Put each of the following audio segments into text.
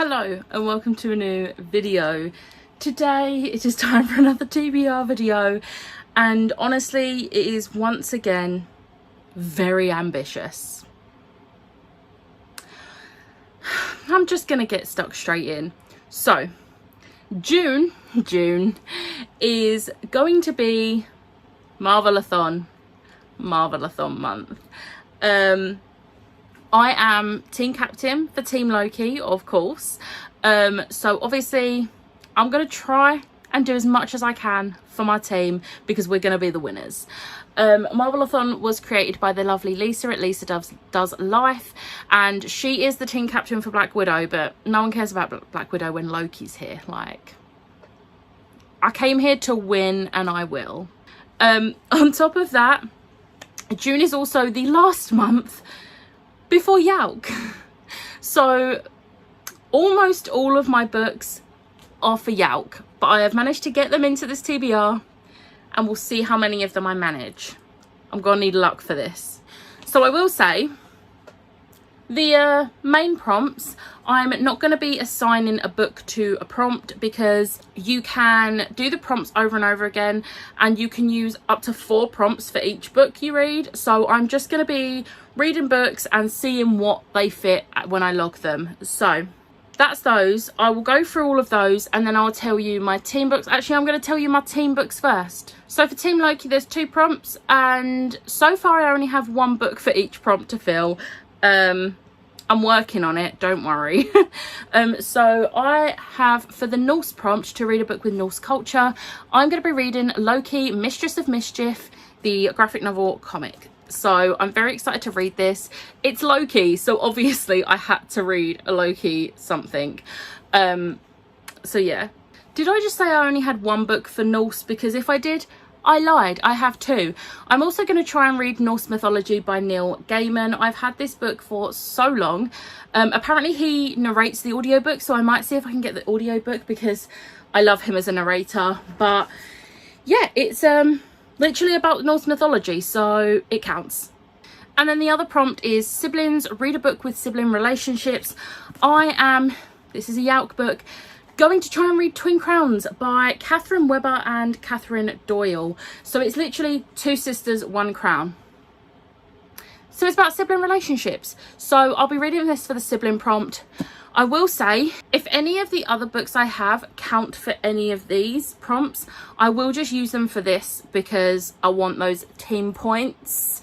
Hello and welcome to a new video. Today it is time for another TBR video, and honestly it is once again very ambitious. I'm just gonna get stuck straight in. So June is going to be Marvelathon month. I am team captain for Team Loki, of course. So obviously I'm going to try and do as much as I can for my team because we're going to be the winners. Marvelathon was created by the lovely Lisa at Lisa Does Life, and she is the team captain for Black Widow, but no one cares about Black Widow when Loki's here. Like, I came here to win and I will. On top of that, June is also the last month before Yauk. So almost all of my books are for Yauk, but I have managed to get them into this TBR and we'll see how many of them I manage. I'm gonna need luck for this. So I will say the main prompts, I'm not going to be assigning a book to a prompt because you can do the prompts over and over again and you can use up to 4 prompts for each book you read. So I'm just going to be reading books and seeing what they fit when I log them. So that's those. I will go through all of those and then I'll tell you my team books. Actually, I'm going to tell you my team books first. So for Team Loki, there's 2 prompts and so far I only have 1 book for each prompt to fill. I'm working on it, don't worry. So I have, for the Norse prompt, to read a book with Norse culture, I'm going to be reading Loki, Mistress of Mischief, the graphic novel comic. So I'm very excited to read this. It's Loki, so obviously I had to read a Loki something. So yeah. Did I just say I only had 1 book for Norse? Because if I did, I lied. I have 2. I'm also going to try and read Norse Mythology by Neil Gaiman. I've had this book for so long. Apparently he narrates the audiobook, so I might see if I can get the audiobook because I love him as a narrator. But yeah, it's literally about Norse mythology, so it counts. And then the other prompt is siblings, read a book with sibling relationships. This is a Yauk book, going to try and read Twin Crowns by Catherine Webber and Catherine Doyle. So it's literally 2 sisters, 1 crown. So it's about sibling relationships. So I'll be reading this for the sibling prompt. I will say, if any of the other books I have count for any of these prompts, I will just use them for this because I want those team points.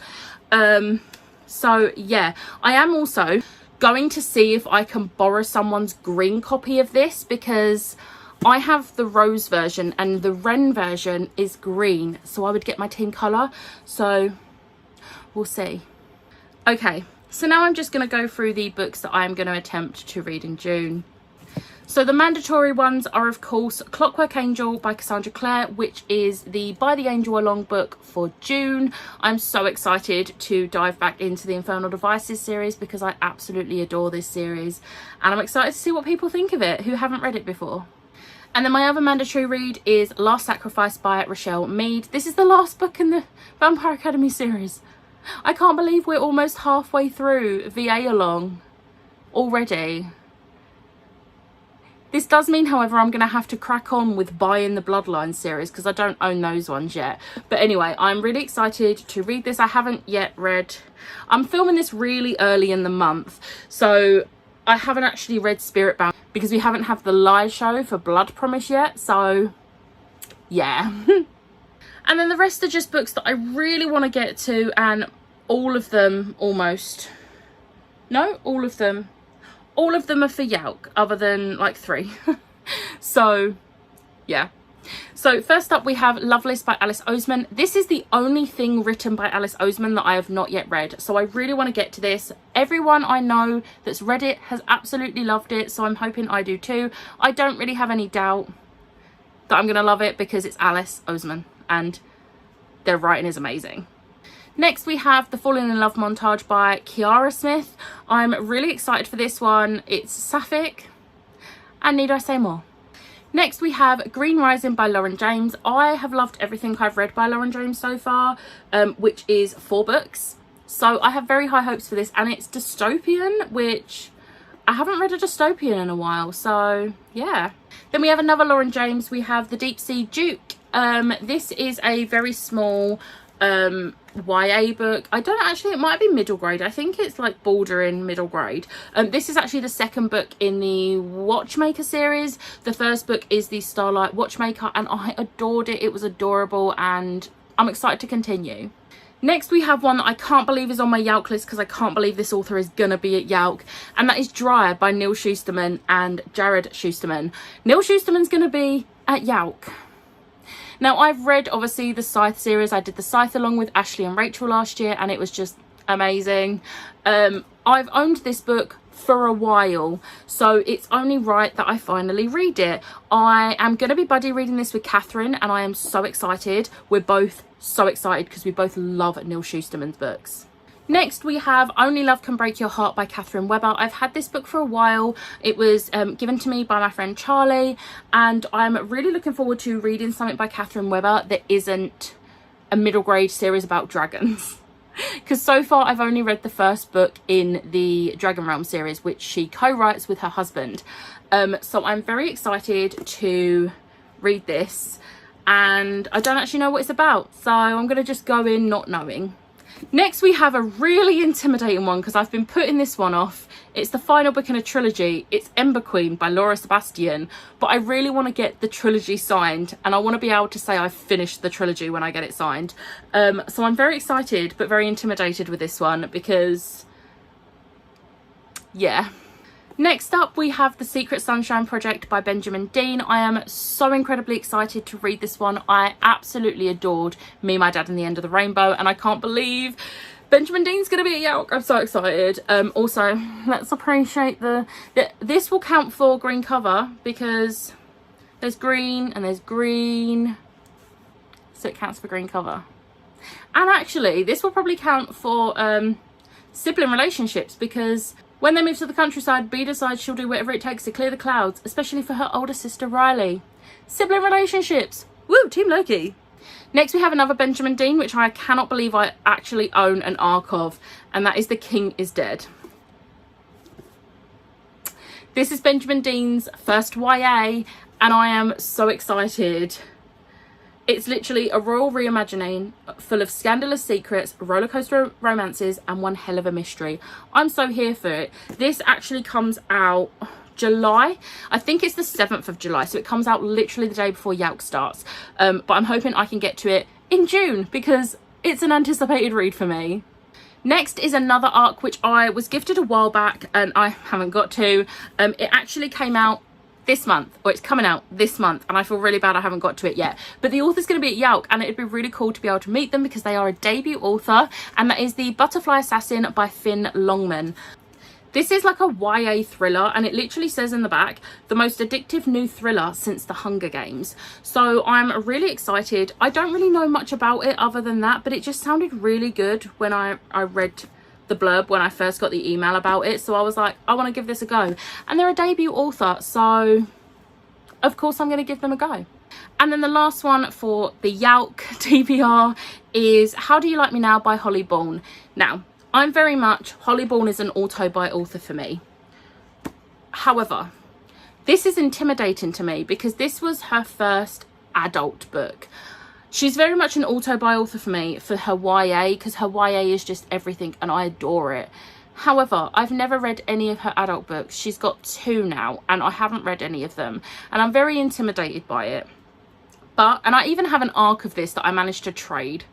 So yeah, I am also going to see if I can borrow someone's green copy of this because I have the rose version and the Ren version is green, so I would get my team colour. So we'll see. Okay, so now I'm just going to go through the books that I'm going to attempt to read in June. So the mandatory ones are, of course, Clockwork Angel by Cassandra Clare, which is the By the Angel Along book for June. I'm so excited to dive back into the Infernal Devices series because I absolutely adore this series. And I'm excited to see what people think of it who haven't read it before. And then my other mandatory read is Last Sacrifice by Rochelle Mead. This is the last book in the Vampire Academy series. I can't believe we're almost halfway through VA Along already. This does mean, however, I'm going to have to crack on with buying the Bloodline series because I don't own those ones yet. But anyway, I'm really excited to read this. I haven't yet read... I'm filming this really early in the month, so I haven't actually read Spiritbound because we haven't had the live show for Blood Promise yet. So, yeah. And then the rest are just books that I really want to get to, and all of them almost... No, all of them. All of them are for Yauk, other than like 3. So, yeah. So first up we have Loveless by Alice Oseman. This is the only thing written by Alice Oseman that I have not yet read. So I really want to get to this. Everyone I know that's read it has absolutely loved it. So I'm hoping I do too. I don't really have any doubt that I'm going to love it because it's Alice Oseman and their writing is amazing. Next we have The Falling in Love montage by Kiara Smith. I'm really excited for this one. It's sapphic, and need I say more? Next we have Green Rising by Lauren James. I have loved everything I've read by Lauren James so far, which is 4 books. So I have very high hopes for this, and it's dystopian, which I haven't read a dystopian in a while, so yeah. Then we have another Lauren James. We have The Deep Sea Duke. This is a very small YA book. I don't actually, it might be middle grade. I think it's like bordering middle grade. This is actually the second book in the Watchmaker series. The first book is the Starlight Watchmaker, and I adored it. It was adorable, and I'm excited to continue. Next, we have one that I can't believe is on my Yalk list because I can't believe this author is going to be at Yalk. And that is Dry by Neil Shusterman and Jared Shusterman. Neil Shusterman's going to be at Yalk. Now, I've read, obviously, the Scythe series. I did the Scythe along with Ashley and Rachel last year, and it was just amazing. I've owned this book for a while, so it's only right that I finally read it. I am going to be buddy reading this with Catherine, and I am so excited. We're both so excited because we both love Neil Shusterman's books. Next, we have Only Love Can Break Your Heart by Catherine Webber. I've had this book for a while. It was given to me by my friend Charlie, and I'm really looking forward to reading something by Catherine Webber that isn't a middle grade series about dragons. Because so far I've only read the first book in the Dragon Realm series, which she co-writes with her husband. So I'm very excited to read this, and I don't actually know what it's about, so I'm going to just go in not knowing. Next, we have a really intimidating one because I've been putting this one off. It's the final book in a trilogy. It's Ember Queen by Laura Sebastian, but I really want to get the trilogy signed, and I want to be able to say I've finished the trilogy when I get it signed. So I'm very excited but very intimidated with this one because, yeah. Next up, we have The Secret Sunshine Project by Benjamin Dean. I am so incredibly excited to read this one. I absolutely adored Me, My Dad and the End of the Rainbow, and I can't believe Benjamin Dean's going to be at Yalk. I'm so excited. Also, let's appreciate this will count for green cover because there's green and there's green, so it counts for green cover. And actually, this will probably count for sibling relationships because when they move to the countryside, Bea decides she'll do whatever it takes to clear the clouds, especially for her older sister Riley. Sibling relationships. Woo, Team Loki. Next, we have another Benjamin Dean, which I cannot believe I actually own an arc of, and that is The King is Dead. This is Benjamin Dean's first YA, and I am so excited. It's literally a royal reimagining full of scandalous secrets, rollercoaster romances, and one hell of a mystery. I'm so here for it. This actually comes out July. I think it's the 7th of July, so it comes out literally the day before Yalk starts. But I'm hoping I can get to it in June because it's an anticipated read for me. Next is another arc which I was gifted a while back and I haven't got to. It actually came out this month, or it's coming out this month, and I feel really bad I haven't got to it yet, but the author's going to be at Yalk, and it'd be really cool to be able to meet them because they are a debut author, and that is The Butterfly Assassin by Finn Longman. This is like a YA thriller, and it literally says in the back, the most addictive new thriller since the Hunger Games. So I'm really excited. I don't really know much about it other than that, but it just sounded really good when I read the blurb when I first got the email about it, so I was like, I want to give this a go. And they're a debut author, so of course I'm going to give them a go. And then the last one for the Yalk TBR is How Do You Like Me Now by Holly Bourne. Now, I'm very much, Holly Bourne is an auto-buy author for me. However, this is intimidating to me because this was her first adult book. She's very much an auto-buy author for me for her YA because her YA is just everything and I adore it. However, I've never read any of her adult books. She's got 2 now and I haven't read any of them, and I'm very intimidated by it. And I even have an arc of this that I managed to trade.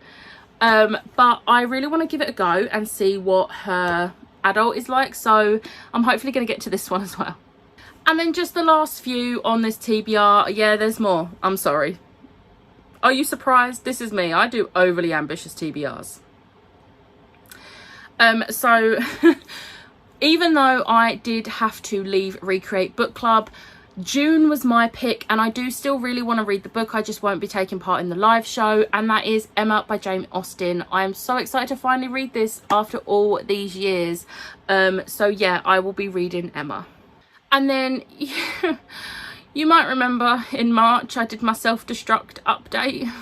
But I really want to give it a go and see what her adult is like, so I'm hopefully going to get to this one as well. And then just the last few on this TBR. Yeah, there's more. I'm sorry. Are you surprised? This is me. I do overly ambitious TBRs. So even though I did have to leave Recreate Book Club, June was my pick, and I do still really want to read the book. I just won't be taking part in the live show, and that is Emma by Jane Austen. I am so excited to finally read this after all these years. So yeah, I will be reading Emma. And then you might remember in March I did my self-destruct update,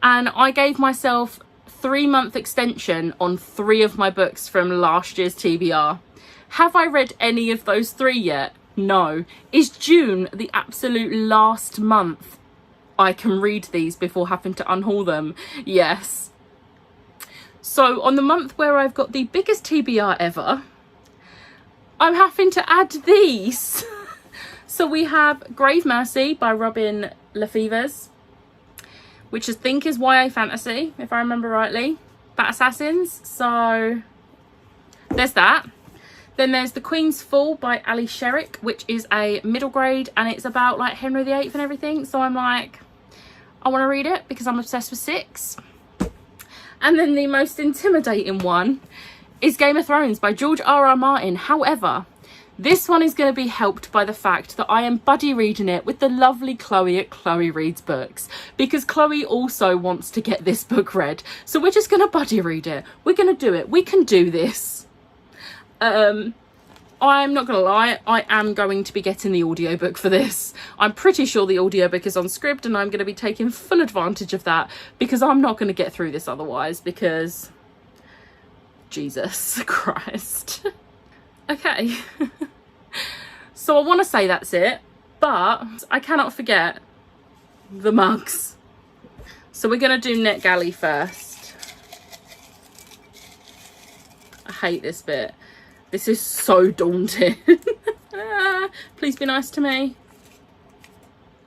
and I gave myself 3-month extension on 3 of my books from last year's TBR. Have I read any of those 3 yet? No. Is June the absolute last month I can read these before having to unhaul them? Yes. So on the month where I've got the biggest TBR ever, I'm having to add these. So we have Grave Mercy by Robin Lefevers, which I think is YA fantasy, if I remember rightly. Bat Assassins. So there's that. Then there's The Queen's Fall by Ali Sherrick, which is a middle grade, and it's about like Henry VIII and everything. So I'm like, I want to read it because I'm obsessed with 6. And then the most intimidating one is Game of Thrones by George R.R. Martin. However, this one is going to be helped by the fact that I am buddy reading it with the lovely Chloe at Chloe Reads Books, because Chloe also wants to get this book read. So we're just going to buddy read it. We're going to do it. We can do this. I'm not gonna lie, I am going to be getting the audiobook for this. I'm pretty sure the audiobook is on Scribd, and I'm going to be taking full advantage of that, because I'm not going to get through this otherwise, because Jesus Christ. Okay. So I want to say that's it, but I cannot forget the mugs. So we're going to do NetGalley first. I hate this bit. This is so daunting. Please be nice to me.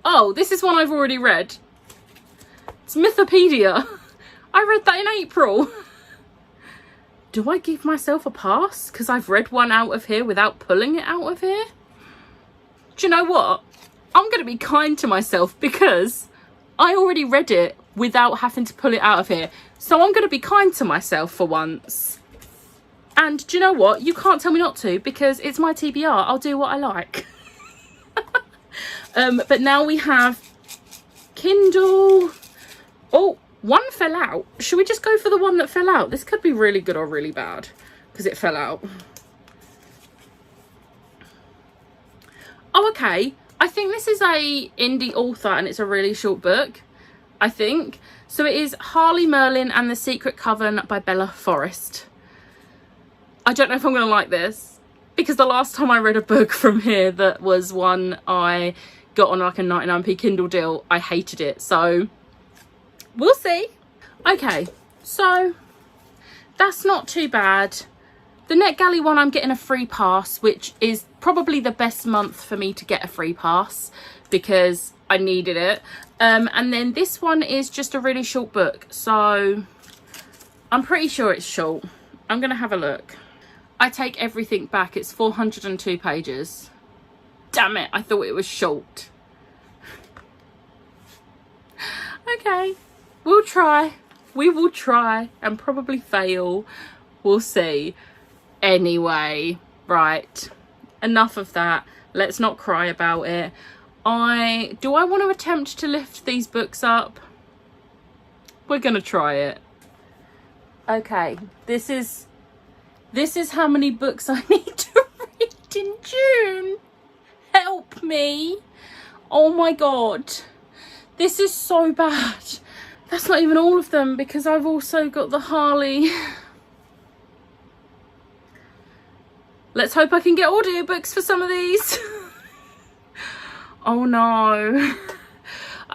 Oh, this is one I've already read. It's Mythopedia. I read that in April. Do I give myself a pass because I've read one out of here without pulling it out of here? Do you know what? I'm going to be kind to myself because I already read it without having to pull it out of here. So I'm going to be kind to myself for once. And do you know what? You can't tell me not to, because it's my TBR. I'll do what I like. But now we have Kindle. Oh, one fell out. Should we just go for the one that fell out? This could be really good or really bad because it fell out. Oh, okay. I think this is a indie author and it's a really short book, I think. So it is Harley Merlin and the Secret Coven by Bella Forrest. I don't know if I'm going to like this, because the last time I read a book from here that was one I got on like a 99p Kindle deal, I hated it. So we'll see. Okay, so that's not too bad. The NetGalley one, I'm getting a free pass, which is probably the best month for me to get a free pass because I needed it. And then this one is just a really short book. So I'm pretty sure it's short. I'm going to have a look. I take everything back. It's 402 pages. Damn it, I thought it was short. Okay, we'll try. We will try and probably fail. We'll see. Anyway, right. Enough of that. Let's not cry about it. Do I want to attempt to lift these books up? We're going to try it. Okay, this is how many books I need to read in June. Help me. Oh my God. This is so bad. That's not even all of them because I've also got the Harley. Let's hope I can get audiobooks for some of these. Oh no.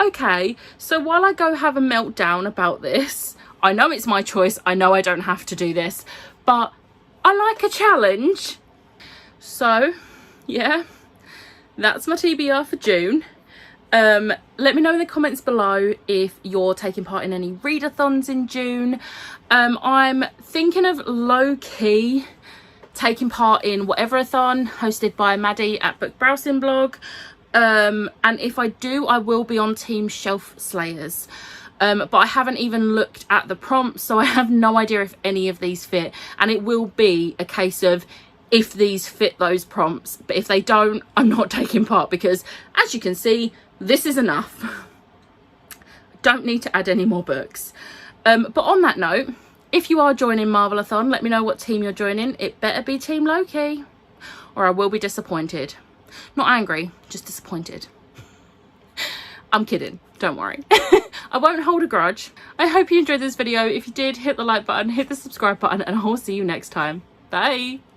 Okay, so while I go have a meltdown about this, I know it's my choice. I know I don't have to do this, but I like a challenge. So, yeah, that's my TBR for June. Let me know in the comments below if you're taking part in any readathons in June. I'm thinking of low-key taking part in Whateverathon hosted by Maddie at Book Browsing Blog. And if I do, I will be on Team Shelf Slayers. But I haven't even looked at the prompts, so I have no idea if any of these fit. And it will be a case of if these fit those prompts. But if they don't, I'm not taking part because, as you can see, this is enough. Don't need to add any more books. But on that note, if you are joining Marvelathon, let me know what team you're joining. It better be Team Loki, or I will be disappointed. Not angry, just disappointed. I'm kidding, don't worry. I won't hold a grudge. I hope you enjoyed this video. If you did, hit the like button, hit the subscribe button, and I'll see you next time. Bye.